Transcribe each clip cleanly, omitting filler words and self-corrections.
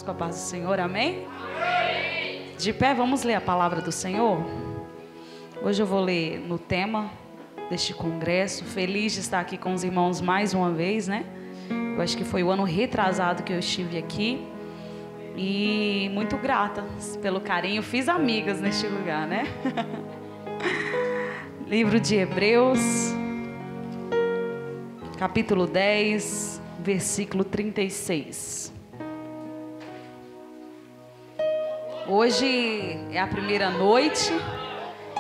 Com a paz do Senhor, amém? De pé, vamos ler a palavra do Senhor? Hoje eu vou ler no tema deste congresso. Feliz de estar aqui com os irmãos mais uma vez, né? Eu acho que foi o ano retrasado que eu estive aqui. E muito grata pelo carinho. Fiz amigas neste lugar, né? Livro de Hebreus, capítulo 10, versículo 36. Hoje é a primeira noite.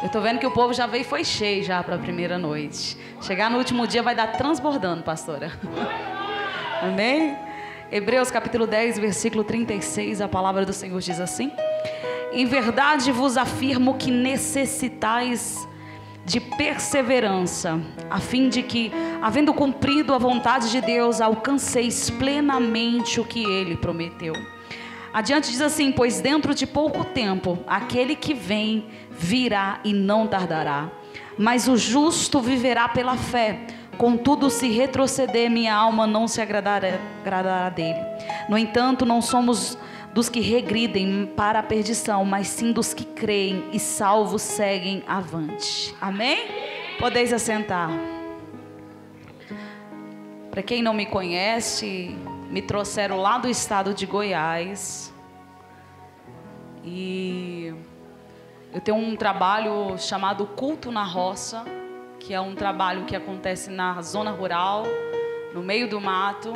Eu tô vendo que o povo já veio e foi cheio já para a primeira noite. Chegar no último dia vai dar transbordando, pastora. Amém? Hebreus capítulo 10, versículo 36, a palavra do Senhor diz assim: em verdade vos afirmo que necessitais de perseverança, a fim de que, havendo cumprido a vontade de Deus, alcanceis plenamente o que Ele prometeu. Adiante diz assim: pois dentro de pouco tempo, aquele que vem virá e não tardará. Mas o justo viverá pela fé. Contudo, se retroceder, minha alma não se agradará dele. No entanto, não somos dos que regridem para a perdição, mas sim dos que creem e salvos seguem avante. Amém? Podeis assentar. Para quem não me conhece, me trouxeram lá do estado de Goiás. E eu tenho um trabalho chamado Culto na Roça, que é um trabalho que acontece na zona rural, no meio do mato.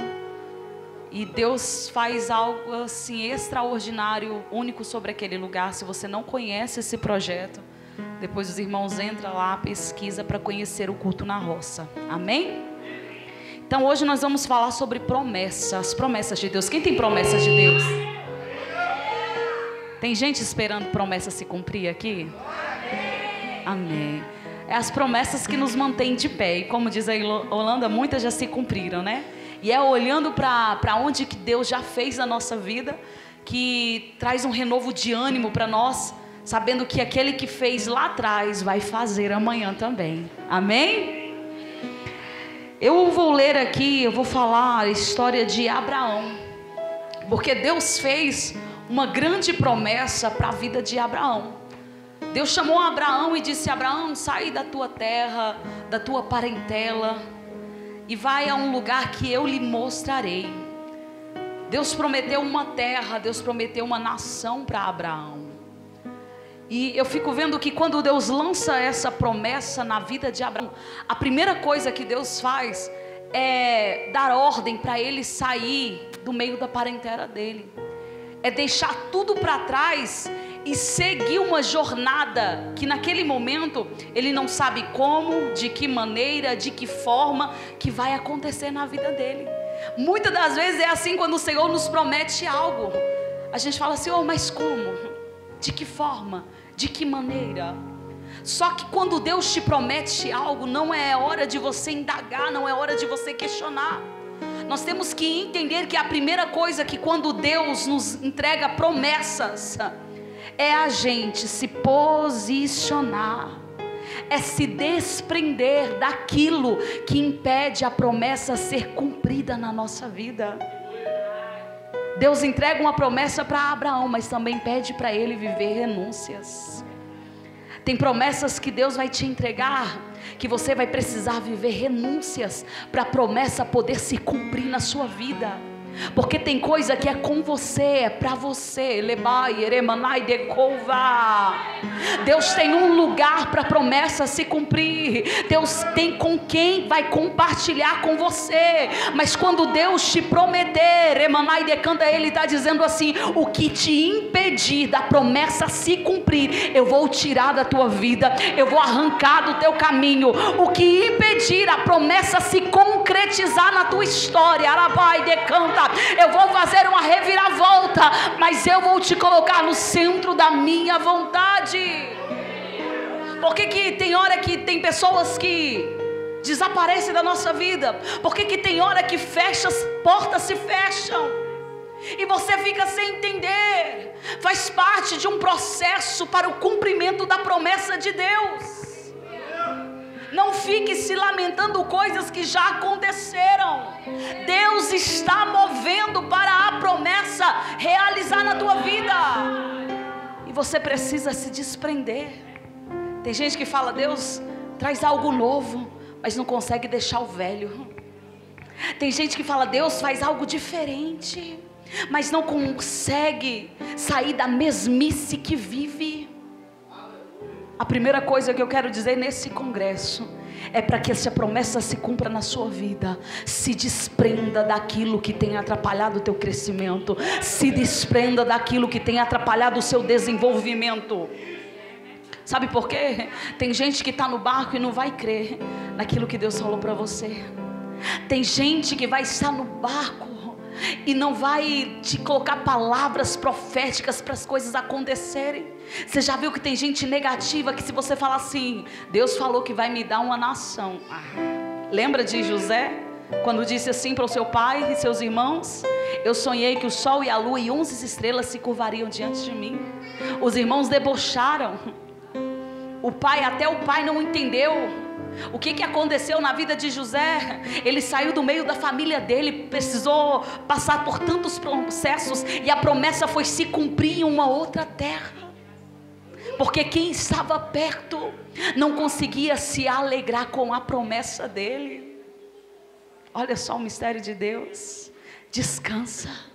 E Deus faz algo assim extraordinário, único sobre aquele lugar. Se você não conhece esse projeto, depois os irmãos entram lá, pesquisa para conhecer o Culto na Roça. Amém? Então hoje nós vamos falar sobre promessas, as promessas de Deus. Quem tem promessas de Deus? Tem gente esperando promessa se cumprir aqui? Amém. É as promessas que nos mantêm de pé. E como diz a Holanda, muitas já se cumpriram, né? E é olhando para onde que Deus já fez na nossa vida, que traz um renovo de ânimo para nós, sabendo que aquele que fez lá atrás vai fazer amanhã também. Amém? Eu vou ler aqui, eu vou falar a história de Abraão, porque Deus fez uma grande promessa para a vida de Abraão. Deus chamou Abraão e disse: Abraão, sai da tua terra, da tua parentela, e vai a um lugar que eu lhe mostrarei. Deus prometeu uma terra, Deus prometeu uma nação para Abraão. E eu fico vendo que quando Deus lança essa promessa na vida de Abraão, a primeira coisa que Deus faz é dar ordem para ele sair do meio da parentela dele. É deixar tudo para trás e seguir uma jornada que naquele momento ele não sabe como, de que maneira, de que forma que vai acontecer na vida dele. Muitas das vezes é assim quando o Senhor nos promete algo. A gente fala assim: oh, mas como? De que forma? De que maneira? Só que quando Deus te promete algo, não é hora de você indagar, não é hora de você questionar. Nós temos que entender que a primeira coisa que quando Deus nos entrega promessas, é a gente se posicionar, é se desprender daquilo que impede a promessa ser cumprida na nossa vida. Deus entrega uma promessa para Abraão, mas também pede para ele viver renúncias. Tem promessas que Deus vai te entregar, que você vai precisar viver renúncias para a promessa poder se cumprir na sua vida. Porque tem coisa que é com você, é para você. Deus tem um lugar para a promessa se cumprir. Deus tem com quem vai compartilhar com você. Mas quando Deus te prometer, Ele está dizendo assim: o que te impedir da promessa se cumprir, eu vou tirar da tua vida, eu vou arrancar do teu caminho. O que impedir a promessa se concretizar na tua história, eu vou fazer uma reviravolta, mas eu vou te colocar no centro da minha vontade. Por que tem hora que tem pessoas que desaparecem da nossa vida? Por que tem hora que fecha, as portas se fecham e você fica sem entender? Faz parte de um processo para o cumprimento da promessa de Deus. Não fique se lamentando coisas que já aconteceram. Deus está movendo para a promessa realizar na tua vida. E você precisa se desprender. Tem gente que fala: Deus traz algo novo, mas não consegue deixar o velho. Tem gente que fala: Deus faz algo diferente, mas não consegue sair da mesmice que vive. A primeira coisa que eu quero dizer nesse congresso é para que essa promessa se cumpra na sua vida. Se desprenda daquilo que tem atrapalhado o teu crescimento. Se desprenda daquilo que tem atrapalhado o seu desenvolvimento. Sabe por quê? Tem gente que está no barco e não vai crer naquilo que Deus falou para você. Tem gente que vai estar no barco e não vai te colocar palavras proféticas para as coisas acontecerem. Você já viu que tem gente negativa que, se você falar assim: Deus falou que vai me dar uma nação. Lembra de José, quando disse assim para o seu pai e seus irmãos: eu sonhei que o sol e a lua e 11 estrelas se curvariam diante de mim. Os irmãos debocharam. Até o pai não entendeu o que aconteceu na vida de José. Ele saiu do meio da família dele, precisou passar por tantos processos, e a promessa foi se cumprir em uma outra terra, porque quem estava perto não conseguia se alegrar com a promessa dele. Olha só o mistério de Deus. Descansa.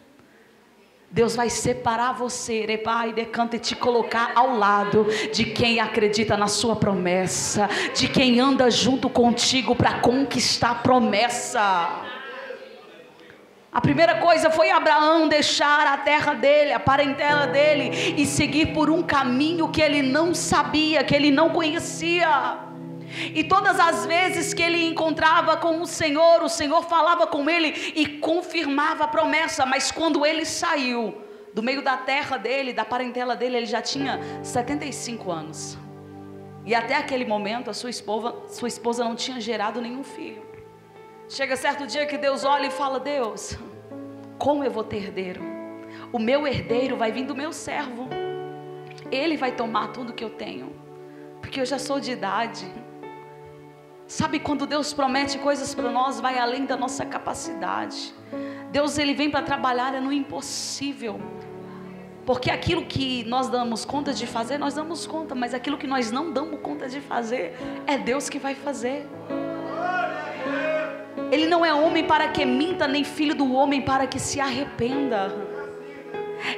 Deus vai separar você, Pai, decanta, e te colocar ao lado de quem acredita na sua promessa, de quem anda junto contigo para conquistar a promessa. A primeira coisa foi Abraão deixar a terra dele, a parentela dele, e seguir por um caminho que ele não sabia, que ele não conhecia. E todas as vezes que ele encontrava com o Senhor falava com ele e confirmava a promessa. Mas quando ele saiu do meio da terra dele, da parentela dele, ele já tinha 75 anos. E até aquele momento a sua esposa não tinha gerado nenhum filho. Chega certo dia que Deus olha e fala: Deus, como eu vou ter herdeiro? O meu herdeiro vai vir do meu servo. Ele vai tomar tudo que eu tenho, porque eu já sou de idade. Sabe, quando Deus promete coisas para nós, vai além da nossa capacidade. Deus, ele vem para trabalhar no impossível. Porque aquilo que nós damos conta de fazer, nós damos conta. Mas aquilo que nós não damos conta de fazer, é Deus que vai fazer. Ele não é homem para que minta, nem filho do homem para que se arrependa.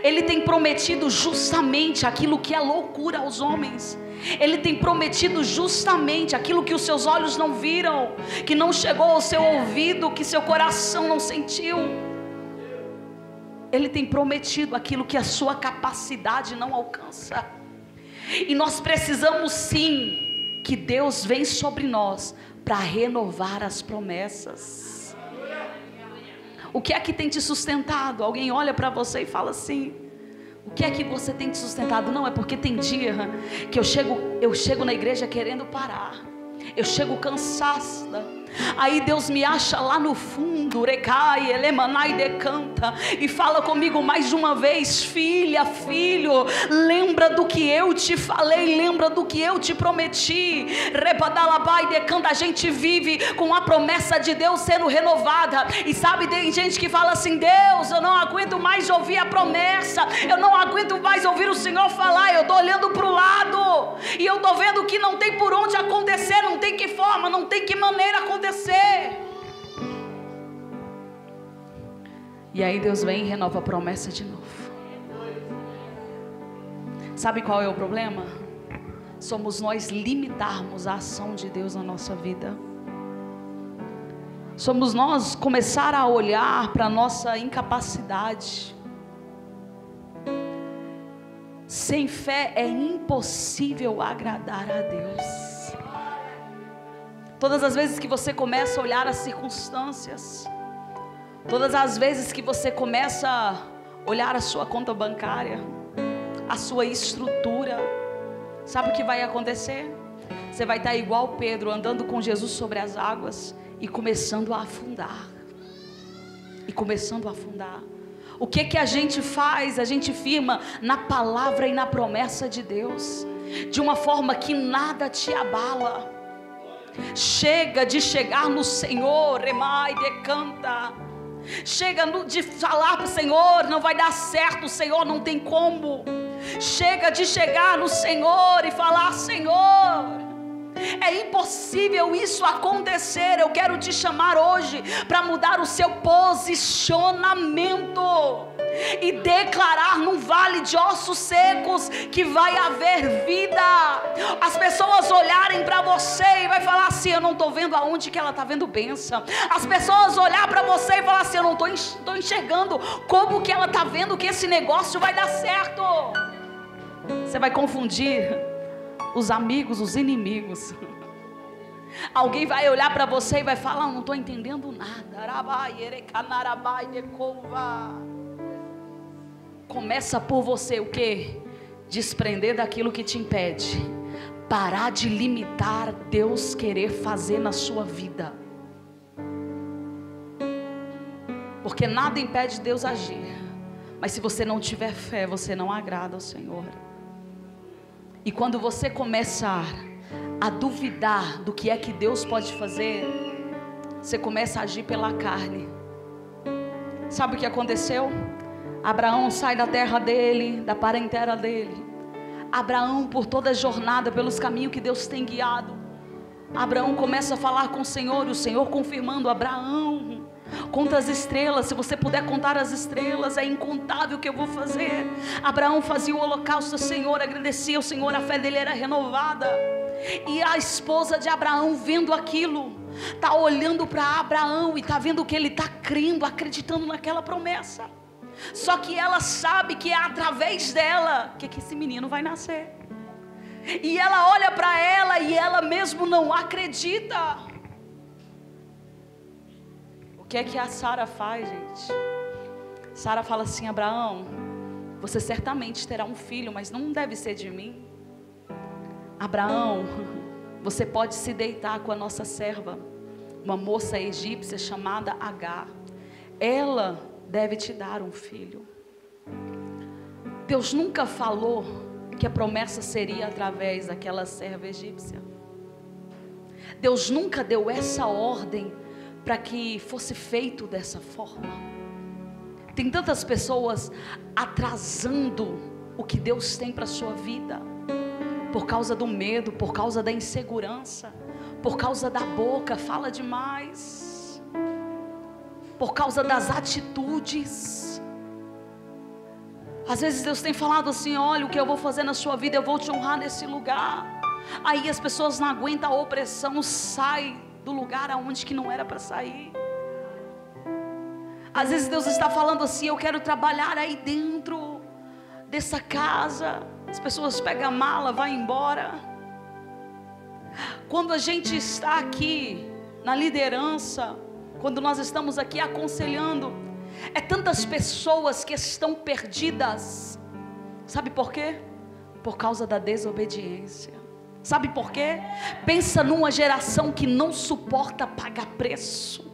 Ele tem prometido justamente aquilo que é loucura aos homens. Ele tem prometido justamente aquilo que os seus olhos não viram, que não chegou ao seu ouvido, que seu coração não sentiu. Ele tem prometido aquilo que a sua capacidade não alcança. E nós precisamos sim que Deus venha sobre nós para renovar as promessas. O que é que tem te sustentado? Alguém olha para você e fala assim: o que é que você tem te sustentado? Não, é porque tem dia que eu chego na igreja querendo parar. Eu chego cansada. Aí Deus me acha lá no fundo, recai, elemanai, decanta, e fala comigo mais uma vez: filha, filho, lembra do que eu te falei, lembra do que eu te prometi. Rebadalabai, decanta. A gente vive com a promessa de Deus sendo renovada. E sabe, tem gente que fala assim: Deus, eu não aguento mais ouvir a promessa, eu não aguento mais ouvir o Senhor falar. Eu estou olhando para o lado e eu estou vendo que não tem por onde acontecer, não tem que forma, não tem que maneira acontecer. E aí Deus vem e renova a promessa de novo. Sabe qual é o problema? Somos nós limitarmos a ação de Deus na nossa vida. Somos nós começar a olhar para a nossa incapacidade. Sem fé é impossível agradar a Deus. Todas as vezes que você começa a olhar as circunstâncias, todas as vezes que você começa a olhar a sua conta bancária, a sua estrutura, sabe o que vai acontecer? Você vai estar igual Pedro, andando com Jesus sobre as águas e começando a afundar. E começando a afundar. O que a gente faz? A gente firma na palavra e na promessa de Deus, de uma forma que nada te abala. Chega de chegar no Senhor, remai decanta. Chega de falar para o Senhor, não vai dar certo, Senhor, não tem como. Chega de chegar no Senhor e falar: Senhor, é impossível isso acontecer. Eu quero te chamar hoje para mudar o seu posicionamento e declarar num vale de ossos secos que vai haver vida. As pessoas olharem para você e vai falar assim: eu não estou vendo aonde que ela está vendo bênção. As pessoas olhar para você e falar assim: eu não estou enxergando como que ela está vendo que esse negócio vai dar certo. Você vai confundir os amigos, os inimigos. Alguém vai olhar para você e vai falar: não estou entendendo nada. Começa por você o quê? Desprender daquilo que te impede. Parar de limitar Deus querer fazer na sua vida. Porque nada impede Deus agir. Mas se você não tiver fé, você não agrada ao Senhor. E quando você começar a duvidar do que é que Deus pode fazer, você começa a agir pela carne. Sabe o que aconteceu? Abraão sai da terra dele, da parentela dele. Abraão, por toda a jornada, pelos caminhos que Deus tem guiado, Abraão começa a falar com o Senhor confirmando: Abraão, conta as estrelas, se você puder contar as estrelas, é incontável o que eu vou fazer. Abraão fazia o holocausto ao Senhor, agradecia ao Senhor, a fé dele era renovada. E a esposa de Abraão, vendo aquilo, está olhando para Abraão e está vendo que ele está crendo, acreditando naquela promessa. Só que ela sabe que é através dela que esse menino vai nascer. E ela olha para ela e ela mesmo não acredita. O que é que a Sara faz, gente? Sara fala assim: Abraão, você certamente terá um filho, mas não deve ser de mim. Abraão, você pode se deitar com a nossa serva, uma moça egípcia chamada Agar. Ela deve te dar um filho. Deus nunca falou que a promessa seria através daquela serva egípcia. Deus nunca deu essa ordem para que fosse feito dessa forma. Tem tantas pessoas atrasando o que Deus tem para a sua vida, por causa do medo, por causa da insegurança, por causa da boca, fala demais, por causa das atitudes. Às vezes Deus tem falado assim: olha, o que eu vou fazer na sua vida, eu vou te honrar nesse lugar. Aí as pessoas não aguentam a opressão, sai do lugar aonde que não era para sair. Às vezes Deus está falando assim: eu quero trabalhar aí dentro dessa casa. As pessoas pegam a mala, vai embora. Quando a gente está aqui na liderança, quando nós estamos aqui aconselhando, é tantas pessoas que estão perdidas. Sabe por quê? Por causa da desobediência. Sabe por quê? Pensa numa geração que não suporta pagar preço.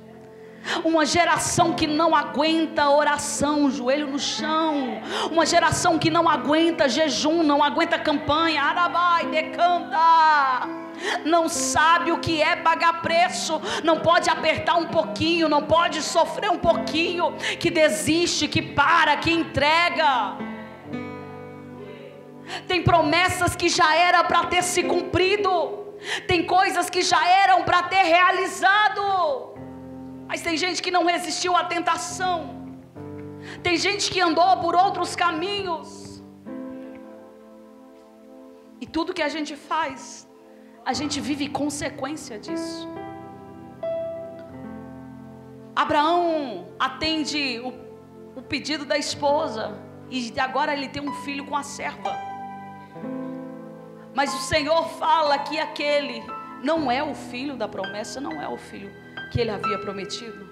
Uma geração que não aguenta oração, joelho no chão. Uma geração que não aguenta jejum, não aguenta campanha. Arabai, decanta. Não sabe o que é pagar preço. Não pode apertar um pouquinho, não pode sofrer um pouquinho, que desiste, que para, que entrega. Tem promessas que já era para ter se cumprido. Tem coisas que já eram para ter realizado. Mas tem gente que não resistiu à tentação. Tem gente que andou por outros caminhos. E tudo que a gente faz, a gente vive consequência disso. Abraão atende o pedido da esposa. E agora ele tem um filho com a serva. Mas o Senhor fala que aquele não é o filho da promessa, não é o filho que ele havia prometido.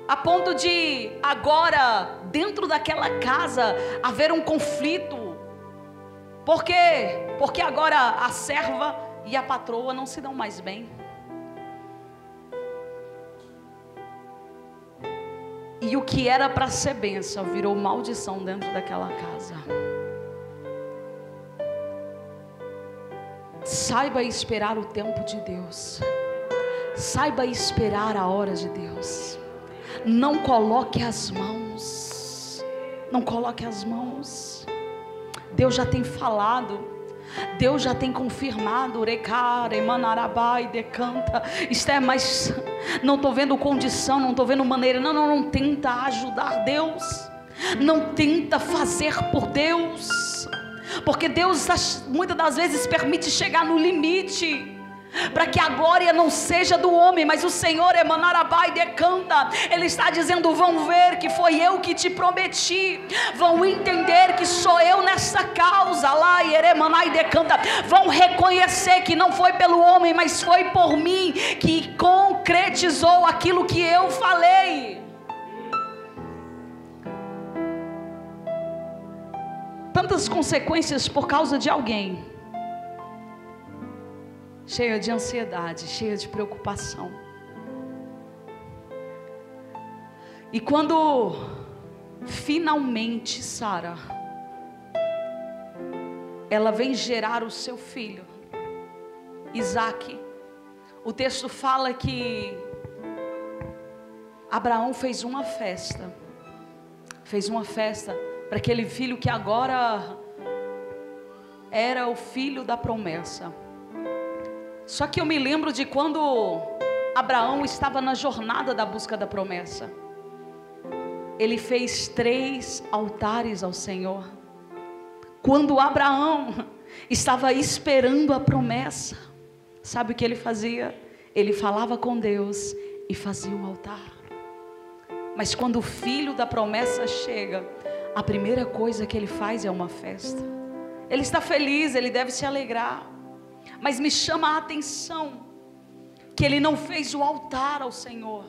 A ponto de agora, dentro daquela casa, haver um conflito. Por quê? Porque agora a serva e a patroa não se dão mais bem. E o que era para ser bênção virou maldição dentro daquela casa. Saiba esperar o tempo de Deus. Saiba esperar a hora de Deus. Não coloque as mãos. Não coloque as mãos. Deus já tem falado. Deus já tem confirmado. Recare, manarabai, decanta. Isto é, mas não estou vendo condição, não estou vendo maneira. Não tenta ajudar Deus. Não tenta fazer por Deus. Porque Deus muitas das vezes permite chegar no limite, para que a glória não seja do homem, mas o Senhor Emanarabai decanta. Ele está dizendo: vão ver que foi eu que te prometi, vão entender que sou eu nessa causa, lá Eremanai decanta. Vão reconhecer que não foi pelo homem, mas foi por mim que concretizou aquilo que eu falei. Tantas consequências por causa de alguém, cheia de ansiedade, cheia de preocupação. E quando finalmente Sara, ela vem gerar o seu filho, Isaque, o texto fala que Abraão fez uma festa para aquele filho que agora era o filho da promessa. Só que eu me lembro de quando Abraão estava na jornada da busca da promessa. Ele fez 3 altares ao Senhor. Quando Abraão estava esperando a promessa, sabe o que ele fazia? Ele falava com Deus e fazia um altar. Mas quando o filho da promessa chega, a primeira coisa que ele faz é uma festa. Ele está feliz, ele deve se alegrar. Mas me chama a atenção que ele não fez o altar ao Senhor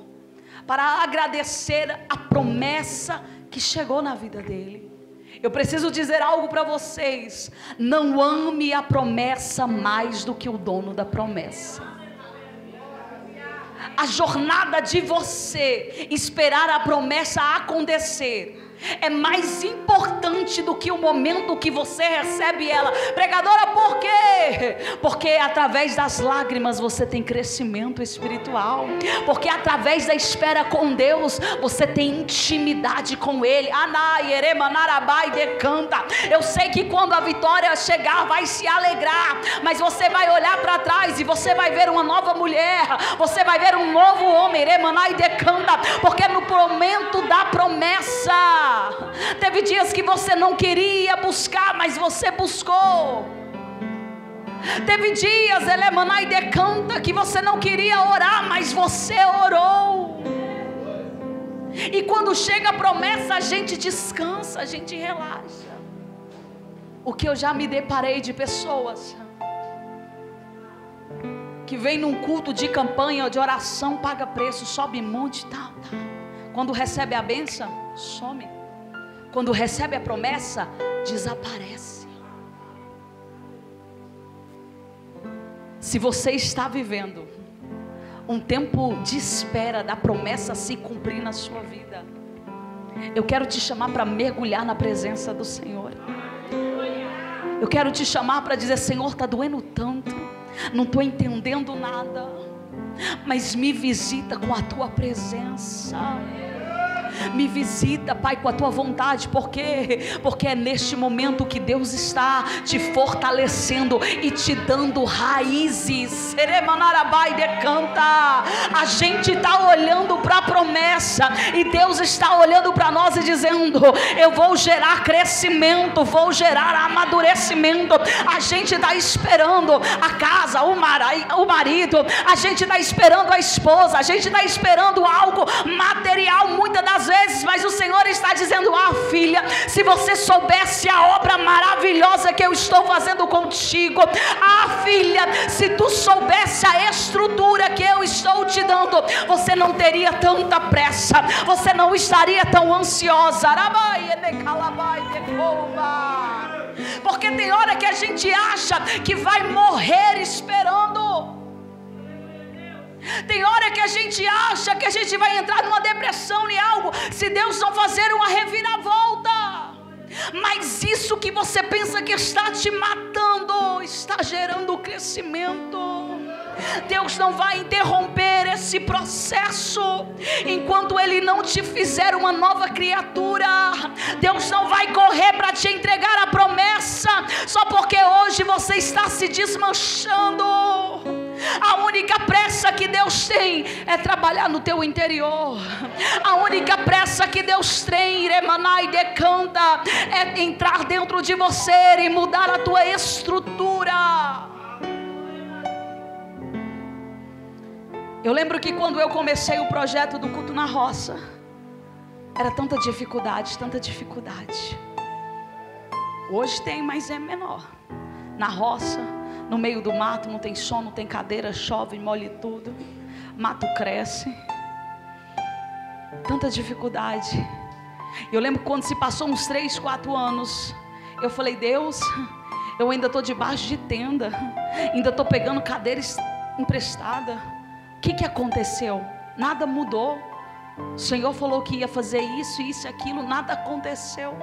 para agradecer a promessa que chegou na vida dele. Eu preciso dizer algo para vocês: não ame a promessa mais do que o dono da promessa. A jornada de você esperar a promessa acontecer é mais importante do que o momento que você recebe ela. Pregadora, por quê? Porque através das lágrimas você tem crescimento espiritual. Porque através da espera com Deus você tem intimidade com Ele. Eu sei que quando a vitória chegar vai se alegrar, mas você vai olhar para trás e você vai ver uma nova mulher, você vai ver um novo homem, porque no momento da promessa teve dias que você não queria buscar, mas você buscou. Teve dias, Elemanai decanta, que você não queria orar, mas você orou. E quando chega a promessa, a gente descansa, a gente relaxa. O que eu já me deparei de pessoas que vem num culto de campanha, de oração, paga preço, sobe monte, tá. Quando recebe a bênção, some. Quando recebe a promessa, desaparece. Se você está vivendo um tempo de espera da promessa se cumprir na sua vida, eu quero te chamar para mergulhar na presença do Senhor. Eu quero te chamar para dizer: Senhor, está doendo tanto, não estou entendendo nada, mas me visita com a tua presença. Me visita, Pai, com a tua vontade. Por quê? Porque é neste momento que Deus está te fortalecendo e te dando raízes. A gente está olhando para a promessa e Deus está olhando para nós e dizendo: eu vou gerar crescimento, vou gerar amadurecimento. A gente está esperando a casa, o marido, a gente está esperando a esposa, a gente está esperando algo material muitas das vezes, mas o Senhor está dizendo: filha, se você soubesse a obra maravilhosa que eu estou fazendo contigo, filha, se tu soubesse a estrutura que eu estou te dando, você não teria tanta pressa, você não estaria tão ansiosa. Porque tem hora que a gente acha que vai morrer esperando. Tem hora que a gente acha que a gente vai entrar numa depressão em algo, se Deus não fazer uma reviravolta. Mas isso que você pensa que está te matando, está gerando crescimento. Deus não vai interromper esse processo enquanto Ele não te fizer uma nova criatura. Deus não vai correr para te entregar a promessa só porque hoje você está se desmanchando. A única pressa que Deus tem é trabalhar no teu interior. A única pressa que Deus tem, Iremanai decanta, é entrar dentro de você e mudar a tua estrutura. Eu lembro que quando eu comecei o projeto do culto na roça, era tanta dificuldade, tanta dificuldade. Hoje tem, mas é menor. Na roça, no meio do mato, não tem som, não tem cadeira, chove, molhe tudo, mato cresce. Tanta dificuldade. Eu lembro quando se passou uns 3, 4 anos, eu falei: Deus, eu ainda estou debaixo de tenda, ainda estou pegando cadeira emprestada. O que aconteceu? Nada mudou. O Senhor falou que ia fazer isso, isso e aquilo, nada aconteceu.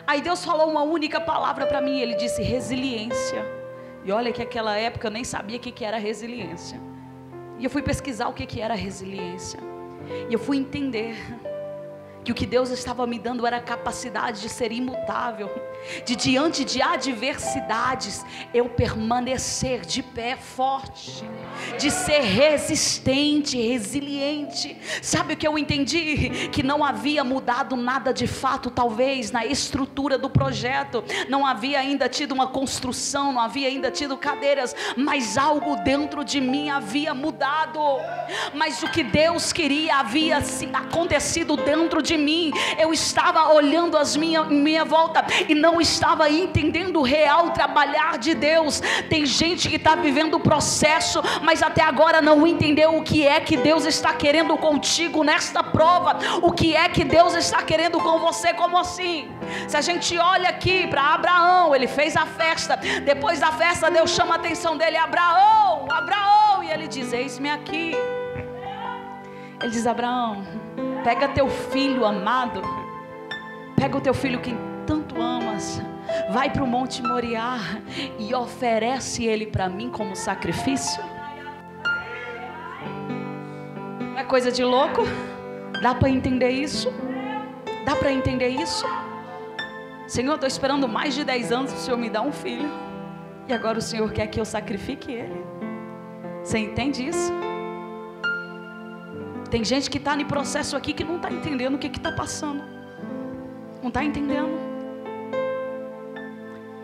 Aí Deus falou uma única palavra para mim, Ele disse: resiliência. E olha que naquela época eu nem sabia o que era resiliência. E eu fui pesquisar o que era resiliência. E eu fui entender que o que Deus estava me dando era a capacidade de ser imutável, de diante de adversidades eu permanecer de pé forte, de ser resistente, resiliente. Sabe o que eu entendi? Que não havia mudado nada de fato, talvez na estrutura do projeto, não havia ainda tido uma construção, não havia ainda tido cadeiras, mas algo dentro de mim havia mudado. Mas o que Deus queria havia acontecido dentro de mim. Eu estava olhando minha volta e não estava entendendo o real trabalhar de Deus. Tem gente que está vivendo o processo, mas até agora não entendeu o que é que Deus está querendo contigo nesta prova. O que é que Deus está querendo com você? Como assim? Se a gente olha aqui para Abraão, ele fez a festa. Depois da festa Deus chama a atenção dele: Abraão, Abraão. E ele diz: eis-me aqui. Ele diz: Abraão, pega teu filho amado, pega o teu filho que tanto amas, vai para o Monte Moriá e oferece ele para mim como sacrifício. Não é coisa de louco? Dá para entender isso? Dá para entender isso? Senhor, estou esperando mais de 10 anos para o Senhor me dar um filho, e agora o Senhor quer que eu sacrifique ele. Você entende isso? Tem gente que está no processo aqui que não está entendendo o que está passando. Não está entendendo.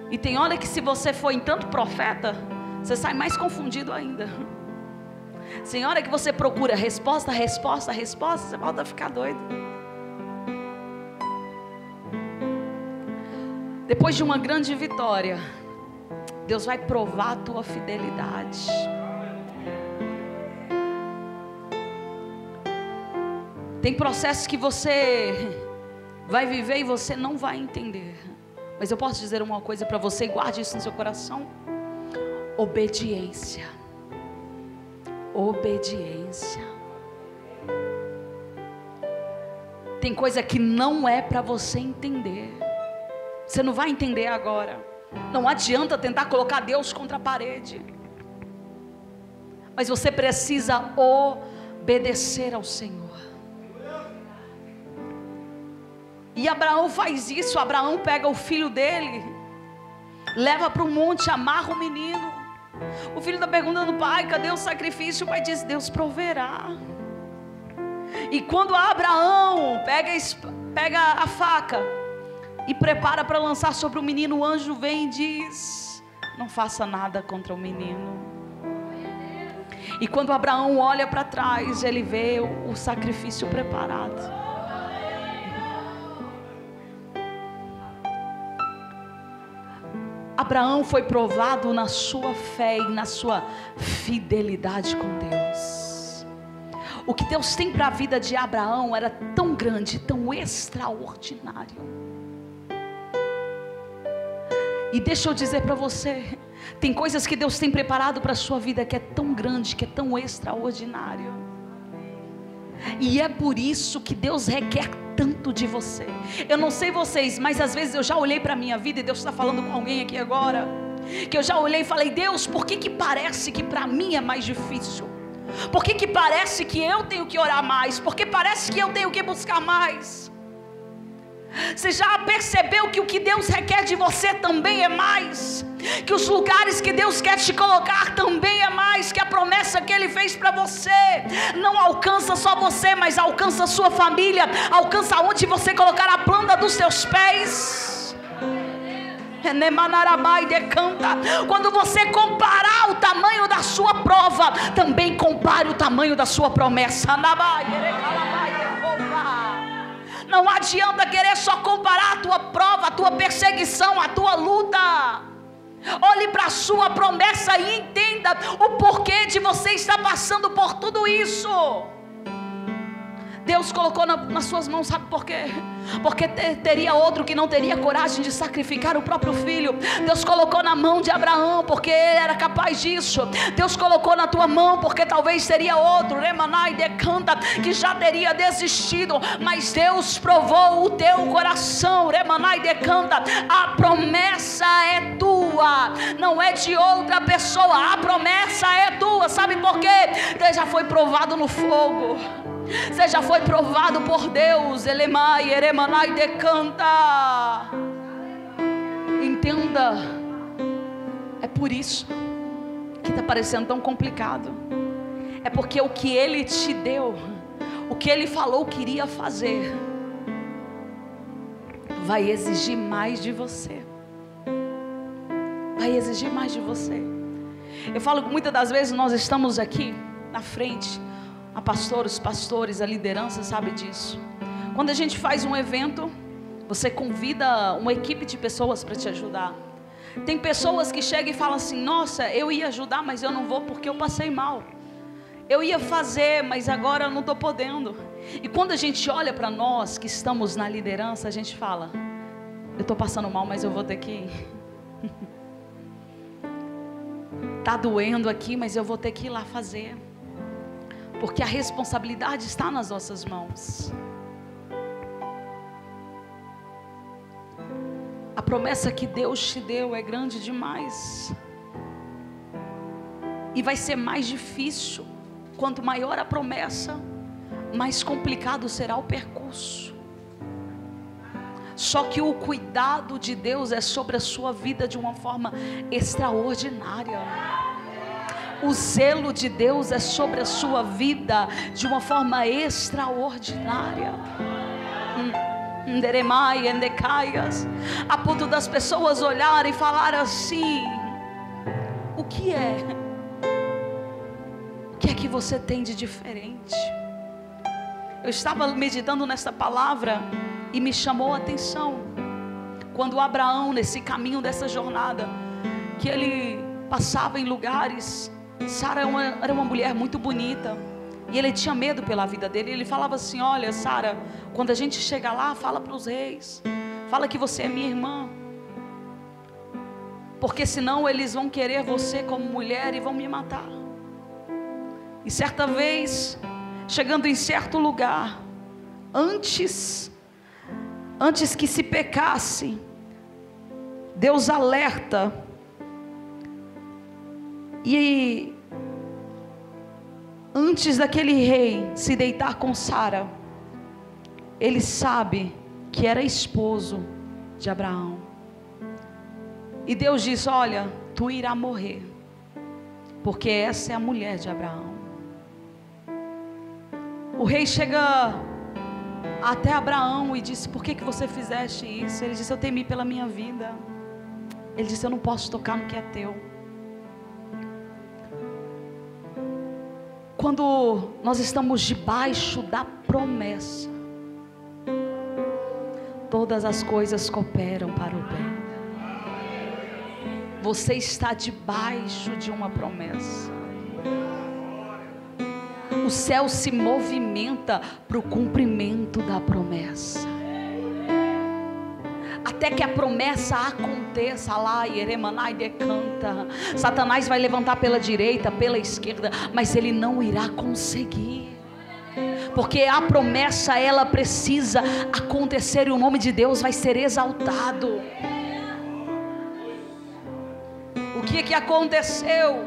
E tem hora que se você for em tanto profeta, você sai mais confundido ainda. Tem hora que você procura resposta, resposta, resposta, você volta a ficar doido. Depois de uma grande vitória, Deus vai provar a tua fidelidade. Tem processos que você vai viver e você não vai entender. Mas eu posso dizer uma coisa para você, guarde isso no seu coração: obediência. Obediência. Tem coisa que não é para você entender. Você não vai entender agora. Não adianta tentar colocar Deus contra a parede. Mas você precisa obedecer ao Senhor. E Abraão faz isso. Abraão pega o filho dele, leva para o monte, amarra o menino. O filho está perguntando: pai, cadê o sacrifício? O pai diz: Deus proverá. E quando Abraão pega a faca e prepara para lançar sobre o menino, o anjo vem e diz: não faça nada contra o menino. E quando Abraão olha para trás, ele vê o sacrifício preparado. Abraão foi provado na sua fé e na sua fidelidade com Deus. O que Deus tem para a vida de Abraão era tão grande, tão extraordinário. E deixa eu dizer para você, tem coisas que Deus tem preparado para a sua vida que é tão grande, que é tão extraordinário. E é por isso que Deus requer tanto de você. Eu não sei vocês, mas às vezes eu já olhei para a minha vida, e Deus está falando com alguém aqui agora, que eu já olhei e falei: Deus, por que parece que para mim é mais difícil? Por que parece que eu tenho que orar mais? Porque parece que eu tenho que buscar mais? Você já percebeu que o que Deus requer de você também é mais? Que os lugares que Deus quer te colocar também é mais? Que a promessa que Ele fez para você não alcança só você, mas alcança a sua família, alcança onde você colocar a planta dos seus pés. Quando você comparar o tamanho da sua prova, também compare o tamanho da sua promessa. Não adianta querer só comparar a tua prova, a tua perseguição, a tua luta. Olhe para a sua promessa e entenda o porquê de você estar passando por tudo isso. Deus colocou nas suas mãos, sabe por quê? Porque teria outro que não teria coragem de sacrificar o próprio filho. Deus colocou na mão de Abraão, porque ele era capaz disso. Deus colocou na tua mão, porque talvez teria outro, Remanai decanta, que já teria desistido. Mas Deus provou o teu coração, Remanai decanta. A promessa é tua, não é de outra pessoa. A promessa é tua, sabe por quê? Você já foi provado no fogo. Você já foi provado por Deus. Elemai, Eremanai decanta. Entenda, é por isso que está parecendo tão complicado. É porque o que Ele te deu, o que Ele falou que iria fazer, vai exigir mais de você. Vai exigir mais de você. Eu falo que muitas das vezes nós estamos aqui na frente, a pastores, a liderança sabe disso. Quando a gente faz um evento, você convida uma equipe de pessoas para te ajudar. Tem pessoas que chegam e falam assim: nossa, eu ia ajudar, mas eu não vou porque eu passei mal. Eu ia fazer, mas agora eu não estou podendo. E quando a gente olha para nós que estamos na liderança, a gente fala: eu estou passando mal, mas eu vou ter que ir. Está doendo aqui, mas eu vou ter que ir lá fazer. Porque a responsabilidade está nas nossas mãos. A promessa que Deus te deu é grande demais. E vai ser mais difícil. Quanto maior a promessa, mais complicado será o percurso. Só que o cuidado de Deus é sobre a sua vida de uma forma extraordinária. O zelo de Deus é sobre a sua vida de uma forma extraordinária. A ponto das pessoas olharem e falarem assim: o que é? O que é que você tem de diferente? Eu estava meditando nessa palavra e me chamou a atenção quando Abraão, nesse caminho dessa jornada, que ele passava em lugares. Sara era uma mulher muito bonita, e ele tinha medo pela vida dele. Ele falava assim: olha, Sara, quando a gente chegar lá, fala para os reis, fala que você é minha irmã, porque senão eles vão querer você como mulher e vão me matar. E certa vez, chegando em certo lugar, antes que se pecasse, Deus alerta. E antes daquele rei se deitar com Sara, ele sabe que era esposo de Abraão. E Deus diz: olha, tu irá morrer, porque essa é a mulher de Abraão. O rei chega até Abraão e disse: por que você fizeste isso? Ele disse: eu temi pela minha vida. Ele disse: eu não posso tocar no que é teu. Quando nós estamos debaixo da promessa, todas as coisas cooperam para o bem. Você está debaixo de uma promessa. O céu se movimenta para o cumprimento da promessa. Até que a promessa aconteça lá, Eremanai decanta. Satanás vai levantar pela direita, pela esquerda, mas ele não irá conseguir. porque a promessa ela precisa acontecer e o nome de Deus vai ser exaltado. O que aconteceu?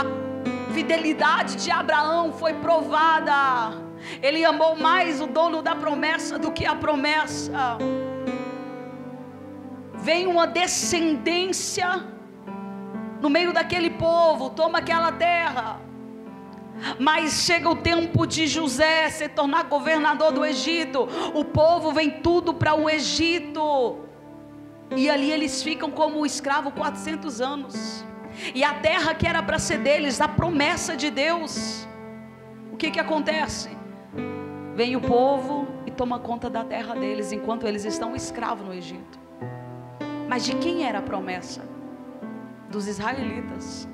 A fidelidade de Abraão foi provada. Ele amou mais o dono da promessa do que a promessa. Vem uma descendência no meio daquele povo, toma aquela terra. Mas chega o tempo de José se tornar governador do Egito. O povo vem tudo para o Egito. E ali eles ficam como escravo 400 anos. E a terra que era para ser deles, a promessa de Deus, o que acontece? Vem o povo e toma conta da terra deles, enquanto eles estão escravos no Egito. Mas de quem era a promessa? Dos israelitas.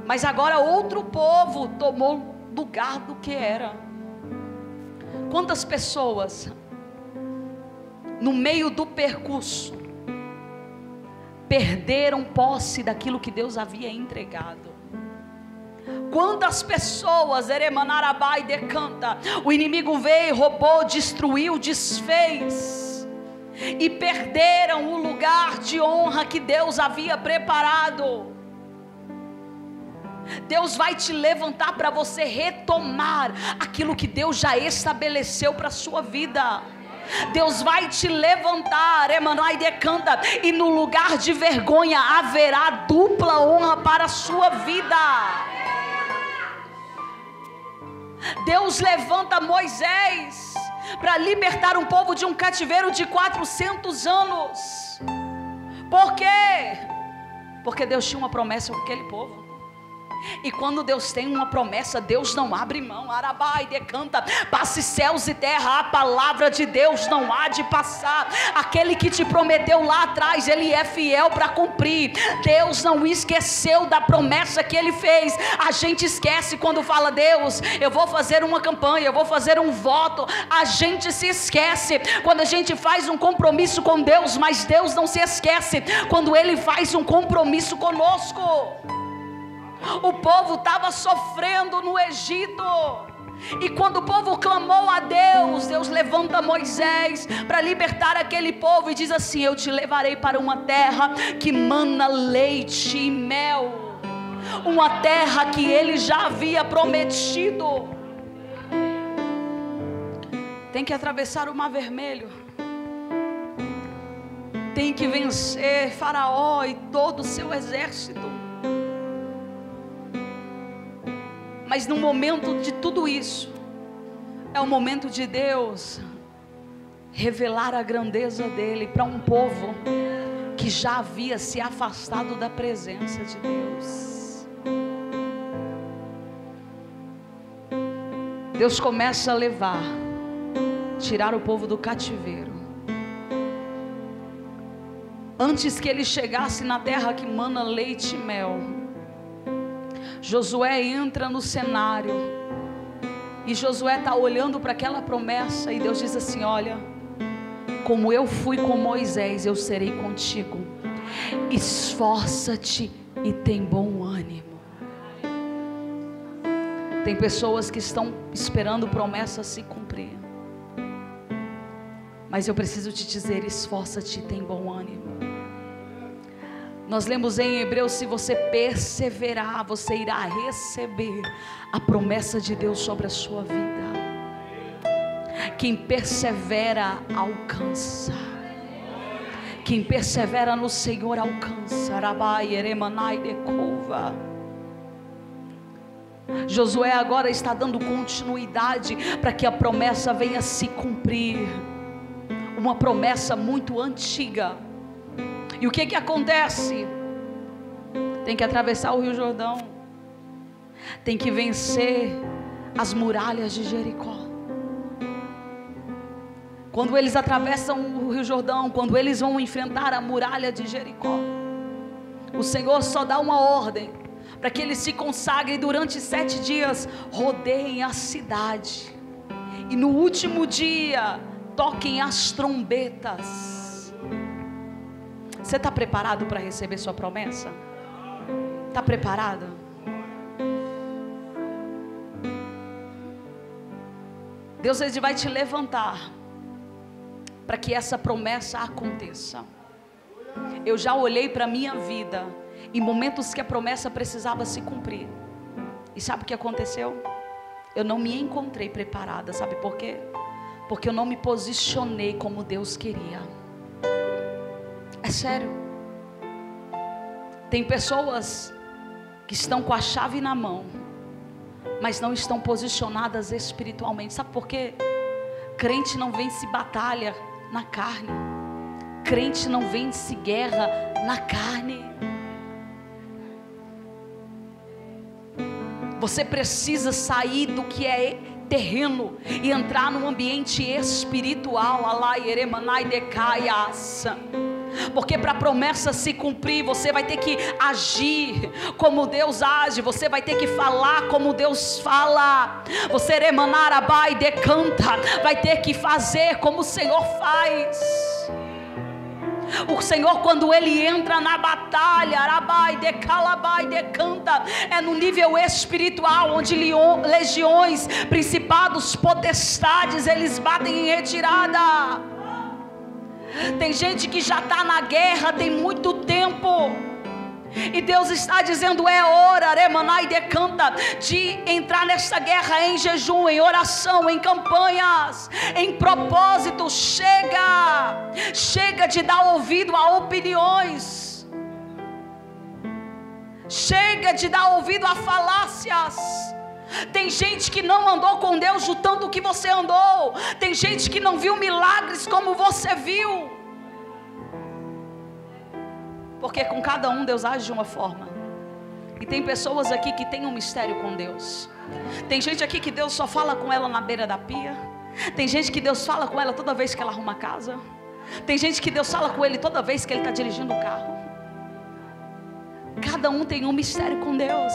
Mas agora outro povo tomou lugar do que era. Quantas pessoas no meio do percurso perderam posse daquilo que Deus havia entregado? Quantas pessoas, Eremanarabai decanta, o inimigo veio, roubou, destruiu, desfez, e perderam o lugar de honra que Deus havia preparado. Deus vai te levantar para você retomar aquilo que Deus já estabeleceu para a sua vida. Deus vai te levantar, Emanai decanta, e no lugar de vergonha haverá dupla honra para a sua vida. Deus levanta Moisés para libertar um povo de um cativeiro de 400 anos. Por quê? Porque Deus tinha uma promessa com aquele povo. E quando Deus tem uma promessa, Deus não abre mão. Arabai decanta, passe céus e terra, a palavra de Deus não há de passar. Aquele que te prometeu lá atrás, Ele é fiel para cumprir. Deus não esqueceu da promessa que Ele fez. A gente esquece quando fala: Deus, eu vou fazer uma campanha, eu vou fazer um voto. A gente se esquece quando a gente faz um compromisso com Deus, mas Deus não se esquece quando Ele faz um compromisso conosco. O povo estava sofrendo no Egito, e quando o povo clamou a Deus, Deus levanta Moisés para libertar aquele povo e diz assim: eu te levarei para uma terra que mana leite e mel, uma terra que Ele já havia prometido. Tem que atravessar o Mar Vermelho, tem que vencer Faraó e todo o seu exército. Mas no momento de tudo isso, é o momento de Deus revelar a grandeza dEle para um povo que já havia se afastado da presença de Deus. Deus começa a tirar o povo do cativeiro. Antes que ele chegasse na terra que mana leite e mel, Josué entra no cenário, e Josué está olhando para aquela promessa, e Deus diz assim: olha, como eu fui com Moisés, eu serei contigo. Esforça-te e tem bom ânimo. Tem pessoas que estão esperando promessas se cumprir, mas eu preciso te dizer: esforça-te e tem bom ânimo. Nós lemos em Hebreus: se você perseverar, você irá receber a promessa de Deus sobre a sua vida. Quem persevera alcança. Quem persevera no Senhor alcança. Josué agora está dando continuidade para que a promessa venha se cumprir. Uma promessa muito antiga. E o que acontece? Tem que atravessar o Rio Jordão, tem que vencer as muralhas de Jericó. Quando eles atravessam o Rio Jordão, quando eles vão enfrentar a muralha de Jericó, o Senhor só dá uma ordem para que eles se consagrem durante 7 dias, rodeiem a cidade, e no último dia toquem as trombetas. Você está preparado para receber sua promessa? Está preparado? Deus, Ele vai te levantar para que essa promessa aconteça. Eu já olhei para a minha vida em momentos que a promessa precisava se cumprir, e sabe o que aconteceu? Eu não me encontrei preparada. Sabe por quê? Porque eu não me posicionei como Deus queria. É sério. Tem pessoas que estão com a chave na mão, mas não estão posicionadas espiritualmente. Sabe por quê? Crente não vence batalha na carne. Crente não vence guerra na carne. Você precisa sair do que é terreno e entrar no ambiente espiritual. Porque para a promessa se cumprir, você vai ter que agir como Deus age, você vai ter que falar como Deus fala, você vai ter que fazer como o Senhor faz. O Senhor, quando Ele entra na batalha, é no nível espiritual, onde legiões, principados, potestades, eles batem em retirada. Tem gente que já está na guerra tem muito tempo, e Deus está dizendo: é hora, de entrar nessa guerra em jejum, em oração, em campanhas, em propósito. Chega de dar ouvido a opiniões, chega de dar ouvido a falácias. Tem gente que não andou com Deus o tanto que você andou. Tem gente que não viu milagres como você viu. Porque com cada um Deus age de uma forma. E tem pessoas aqui que têm um mistério com Deus. Tem gente aqui que Deus só fala com ela na beira da pia. Tem gente que Deus fala com ela toda vez que ela arruma a casa. Tem gente que Deus fala com ele toda vez que ele está dirigindo o carro. Cada um tem um mistério com Deus.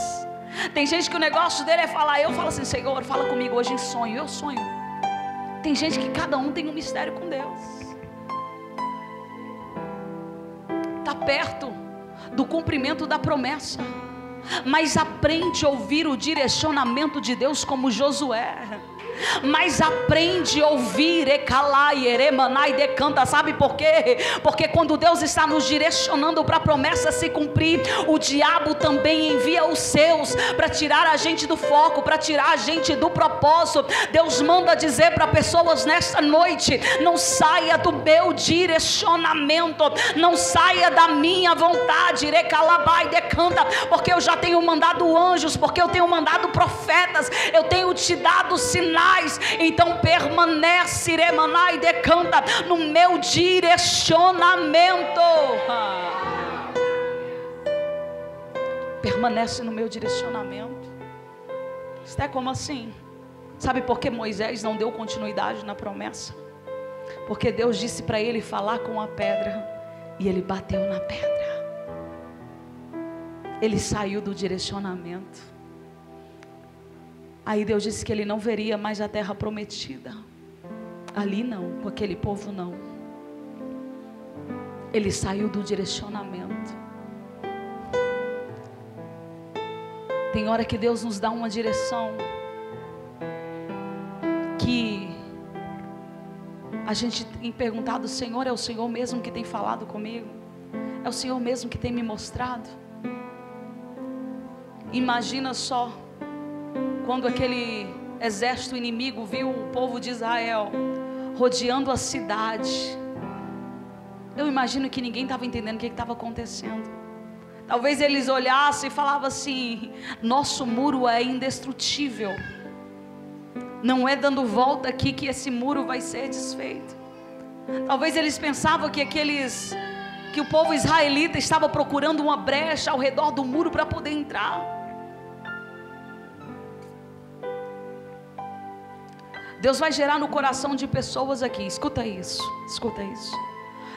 Tem gente que o negócio dele é falar. Eu falo assim: Senhor, fala comigo hoje em sonho. Eu sonho. Tem gente que cada um tem um mistério com Deus. Está perto do cumprimento da promessa, mas aprende a ouvir o direcionamento de Deus como Josué. Mas aprende a ouvir, sabe por quê? Porque quando Deus está nos direcionando para a promessa se cumprir, o diabo também envia os seus para tirar a gente do foco, para tirar a gente do propósito. Deus manda dizer para pessoas nesta noite: não saia do meu direcionamento, não saia da minha vontade, porque eu já tenho mandado anjos, porque eu tenho mandado profetas, eu tenho te dado sinais. Então permanece no meu direcionamento. Permanece no meu direcionamento. Isso é como assim? Sabe por que Moisés não deu continuidade na promessa? Porque Deus disse para ele falar com a pedra, e ele bateu na pedra. Ele saiu do direcionamento. Aí Deus disse que ele não veria mais a terra prometida. Ali não, com aquele povo não. Ele saiu do direcionamento. Tem hora que Deus nos dá uma direção que a gente tem perguntado: Senhor, é o Senhor mesmo que tem falado comigo? É o Senhor mesmo que tem me mostrado? Imagina só, quando aquele exército inimigo viu o povo de Israel rodeando a cidade. Eu imagino que ninguém estava entendendo o que estava acontecendo. Talvez eles olhassem e falavam assim: nosso muro é indestrutível. Não é dando volta aqui que esse muro vai ser desfeito. Talvez eles pensavam que o povo israelita estava procurando uma brecha ao redor do muro para poder entrar. Deus vai gerar no coração de pessoas aqui, escuta isso.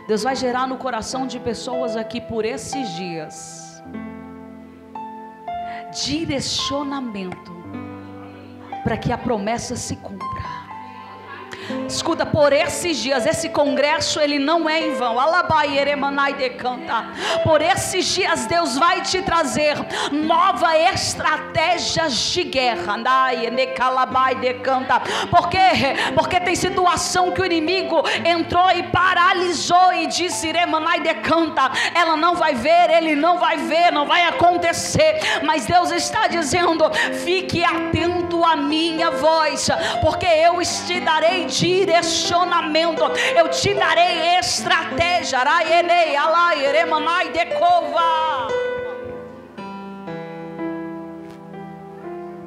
Deus vai gerar no coração de pessoas aqui por esses dias direcionamento para que a promessa se cumpra. Escuta, por esses dias, esse congresso ele não é em vão. Por esses dias Deus vai te trazer novas estratégias de guerra. Por quê? Porque tem situação que o inimigo entrou e paralisou e disse: ela não vai ver, ele não vai ver, não vai acontecer. Mas Deus está dizendo: fique atento à minha voz, porque eu te darei direcionamento, eu te darei estratégia.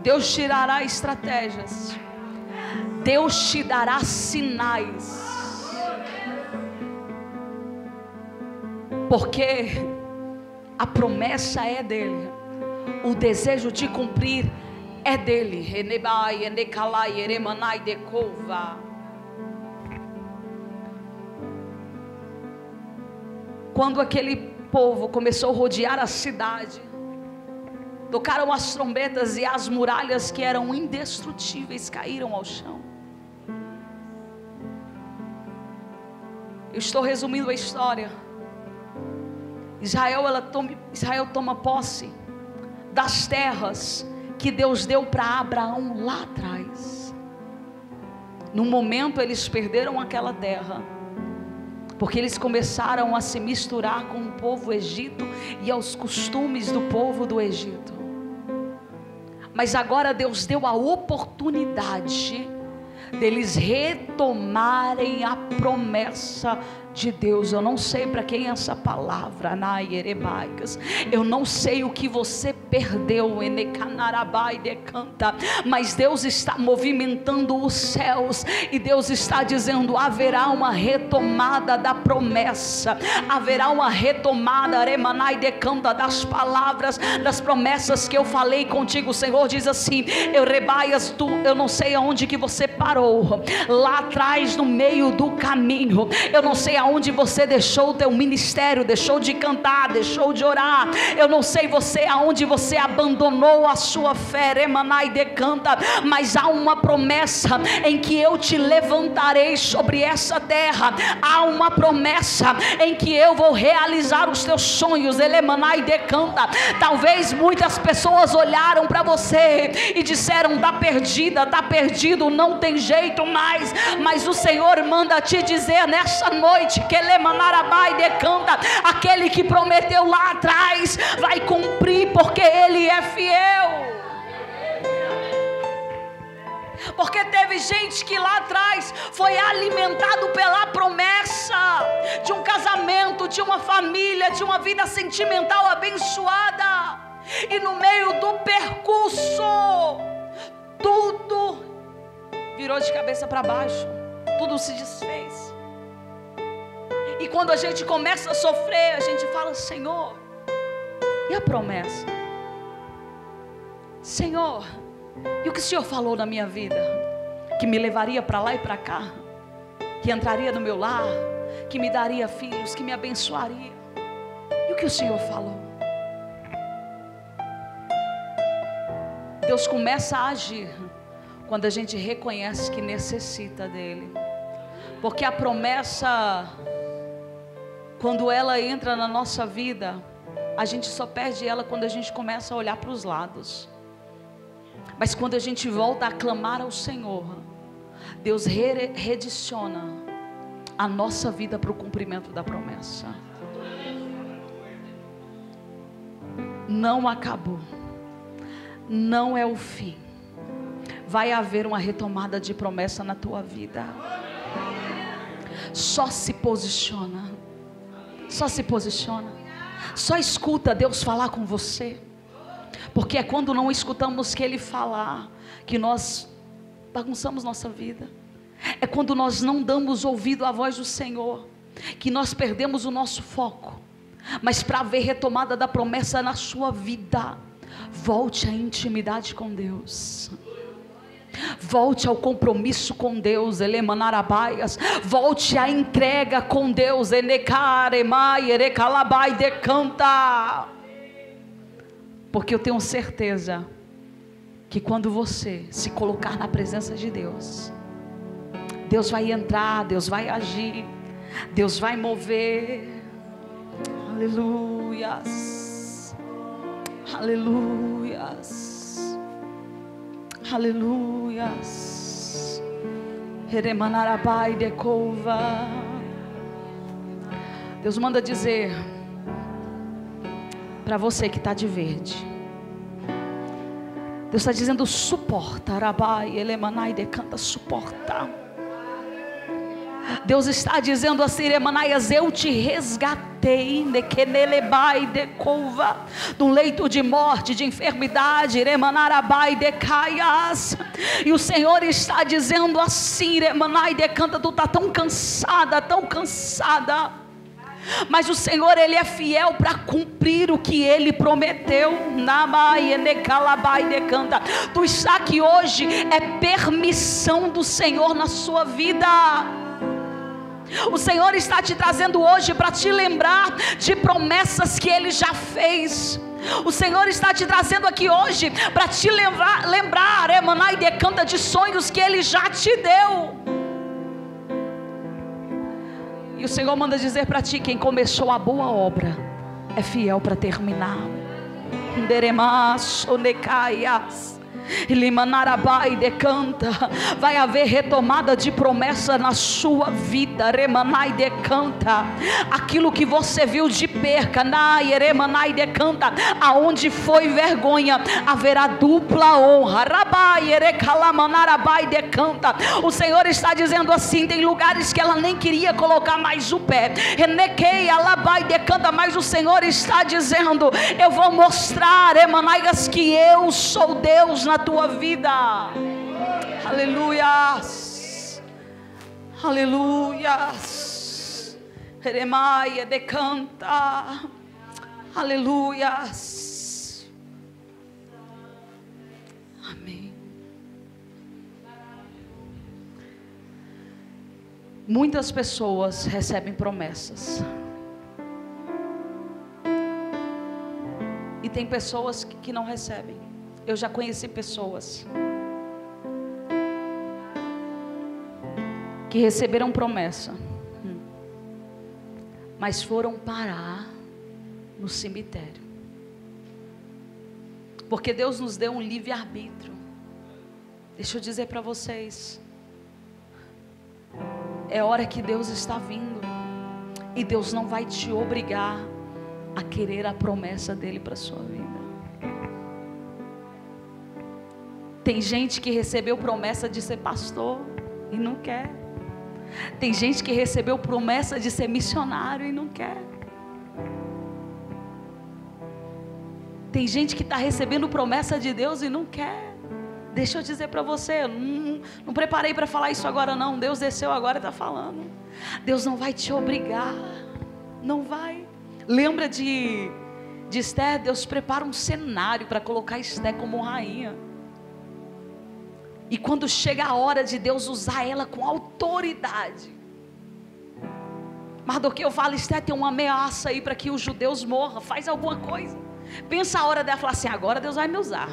Deus te dará estratégias, Deus te dará sinais, porque a promessa é dele, o desejo de cumprir é dele. Quando aquele povo começou a rodear a cidade, tocaram as trombetas e as muralhas que eram indestrutíveis caíram ao chão. Eu estou resumindo a história. Israel toma posse das terras que Deus deu para Abraão lá atrás. No momento eles perderam aquela terra, porque eles começaram a se misturar com o povo egito e aos costumes do povo do Egito. Mas agora Deus deu a oportunidade deles retomarem a promessa de Deus. Eu não sei para quem é essa palavra, eu não sei o que você perdeu, mas Deus está movimentando os céus e Deus está dizendo: haverá uma retomada da promessa, haverá uma retomada das palavras, das promessas que eu falei contigo. O Senhor diz assim: eu não sei aonde que você parou lá atrás no meio do caminho, eu não sei aonde você deixou o teu ministério, deixou de cantar, deixou de orar, eu não sei aonde você abandonou a sua fé, mas há uma promessa em que eu te levantarei sobre essa terra, há uma promessa em que eu vou realizar os teus sonhos. Talvez muitas pessoas olharam para você e disseram: está perdida, está perdido, não tem jeito mais, mas o Senhor manda te dizer nessa noite que aquele que prometeu lá atrás vai cumprir, porque Ele é fiel. Porque teve gente que lá atrás foi alimentado pela promessa de um casamento, de uma família, de uma vida sentimental abençoada, e no meio do percurso tudo virou de cabeça para baixo, tudo se desfez. E quando a gente começa a sofrer, a gente fala: Senhor, e a promessa? Senhor, e o que o Senhor falou na minha vida? Que me levaria para lá e para cá, que entraria no meu lar, que me daria filhos, que me abençoaria. E o que o Senhor falou? Deus começa a agir quando a gente reconhece que necessita dEle. Porque a promessa, quando ela entra na nossa vida, a gente só perde ela quando a gente começa a olhar para os lados. Mas quando a gente volta a clamar ao Senhor, Deus redireciona a nossa vida para o cumprimento da promessa. Não acabou, não é o fim. Vai haver uma retomada de promessa na tua vida. Só se posiciona, só se posiciona, só escuta Deus falar com você. Porque é quando não escutamos que Ele falar que nós bagunçamos nossa vida. É quando nós não damos ouvido à voz do Senhor que nós perdemos o nosso foco. Mas para haver retomada da promessa na sua vida, volte à intimidade com Deus. Volte ao compromisso com Deus, volte à entrega com Deus, porque eu tenho certeza que quando você se colocar na presença de Deus, Deus vai entrar, Deus vai agir, Deus vai mover. Aleluias, aleluias, aleluias. Reremanarabai decova. Deus manda dizer para você que está de verde. Deus está dizendo: suporta, Arabai, Elemanai decanta, suporta. Deus está dizendo assim: Emanaias, eu te resgatei do leito de morte, de enfermidade, e o Senhor está dizendo assim: tu está tão cansada, mas o Senhor, Ele é fiel para cumprir o que Ele prometeu. Tu está aqui hoje, é permissão do Senhor na sua vida. O Senhor está te trazendo hoje para te lembrar de promessas que Ele já fez. O Senhor está te trazendo aqui hoje para te lembrar, Emanai decanta, de sonhos que Ele já te deu. E o Senhor manda dizer para ti: quem começou a boa obra é fiel para terminar. Limanarabai decanta. Vai haver retomada de promessa na sua vida. Remanai decanta. Aquilo que você viu de perca, Remanai decanta, aonde foi vergonha, haverá dupla honra. Rabai erekalamanarabai decanta. O Senhor está dizendo assim: tem lugares que ela nem queria colocar mais o pé. Renekei alabai decanta, mas o Senhor está dizendo: eu vou mostrar, Emanaias, que eu sou Deus na tua vida. Aleluias, aleluias. Jeremias decanta, aleluias. Amém. Muitas pessoas recebem promessas, e tem pessoas que não recebem. Eu já conheci pessoas que receberam promessa, mas foram parar no cemitério, porque Deus nos deu um livre-arbítrio. Deixa eu dizer para vocês, é hora que Deus está vindo, e Deus não vai te obrigar a querer a promessa dele para a sua vida. Tem gente que recebeu promessa de ser pastor e não quer. Tem gente que recebeu promessa de ser missionário e não quer. Tem gente que está recebendo promessa de Deus e não quer. Deixa eu dizer para você, eu não preparei para falar isso agora não. Deus desceu agora e está falando. Deus não vai te obrigar, não vai. Lembra de Esther? Deus prepara um cenário para colocar Esther como rainha. E quando chega a hora de Deus usar ela com autoridade, Mardoqueu fala: Esther, tem uma ameaça aí para que os judeus morram, faz alguma coisa. Pensa a hora dela falar assim: agora Deus vai me usar.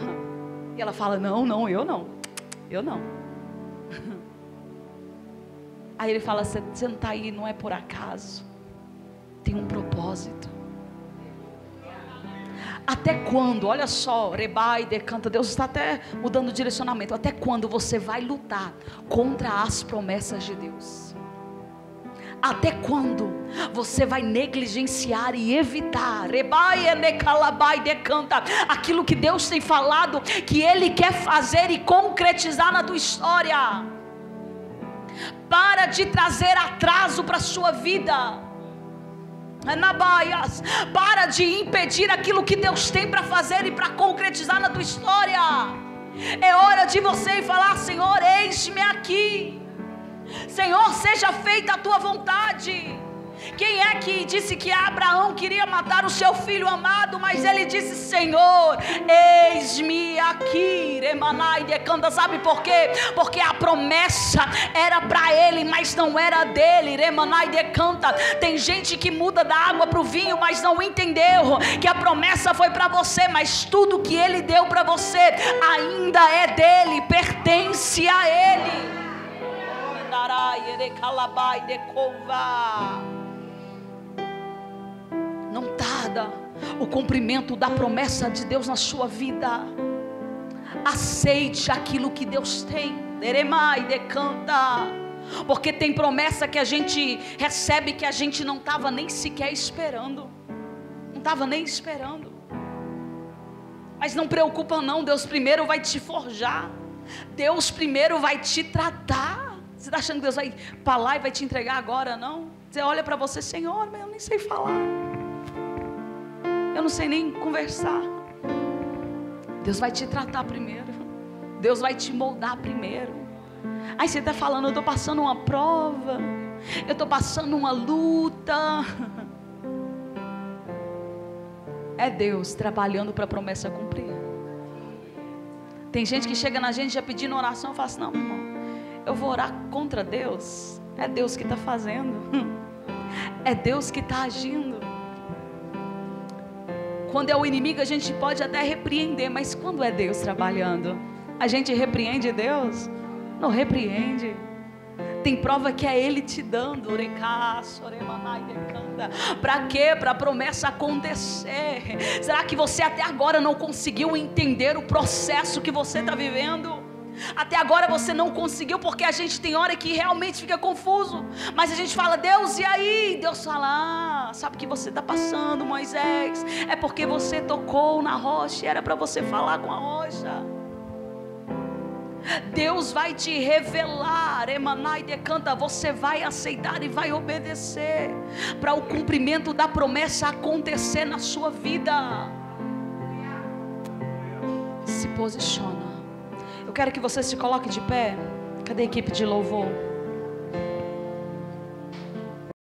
E ela fala: não, eu não. Aí ele fala: você não está aí, não é por acaso, tem um propósito. Até quando, olha só, Rebai decanta, Deus está até mudando o direcionamento. Até quando você vai lutar contra as promessas de Deus? Até quando você vai negligenciar e evitar, Rebai enekalabai decanta, aquilo que Deus tem falado que Ele quer fazer e concretizar na tua história? Para de trazer atraso para a sua vida. Para de impedir aquilo que Deus tem para fazer e para concretizar na tua história. É hora de você ir falar: Senhor, eis-me aqui. Senhor, seja feita a tua vontade. Quem é que disse que Abraão queria matar o seu filho amado, mas ele disse: Senhor, eis-me aqui. Remanai decanta. Sabe por quê? Porque a promessa era para ele, mas não era dele. Remanai decanta. Tem gente que muda da água para o vinho, mas não entendeu que a promessa foi para você, mas tudo que ele deu para você ainda é dele, pertence a ele. Não tarda o cumprimento da promessa de Deus na sua vida. Aceite aquilo que Deus tem. Porque tem promessa que a gente recebe que a gente não estava nem sequer esperando. Não estava nem esperando. Mas não preocupa não, Deus primeiro vai te forjar. Deus primeiro vai te tratar. Você está achando que Deus vai para lá e vai te entregar agora? Não. Você olha para você, Senhor, mas eu nem sei falar. Eu não sei nem conversar. Deus vai te tratar primeiro. Deus vai te moldar primeiro. Aí você está falando, eu estou passando uma prova, eu estou passando uma luta. É Deus trabalhando para a promessa cumprir. Tem gente que chega na gente já pedindo oração, eu falo assim, não, meu irmão, eu vou orar contra Deus. É Deus que está fazendo. É Deus que está agindo. Quando é o inimigo a gente pode até repreender, mas quando é Deus trabalhando, a gente repreende Deus? Não repreende. Tem prova que é Ele te dando. Para quê? Para a promessa acontecer. Será que você até agora não conseguiu entender o processo que você está vivendo? Até agora você não conseguiu, porque a gente tem hora que realmente fica confuso. Mas a gente fala, Deus, e aí? Deus fala, sabe o que você está passando, Moisés? É porque você tocou na rocha, era para você falar com a rocha. Deus vai te revelar, Emanai decanta, você vai aceitar e vai obedecer, para o cumprimento da promessa acontecer na sua vida. Se posiciona. Eu quero que você se coloque de pé. Cadê a equipe de louvor?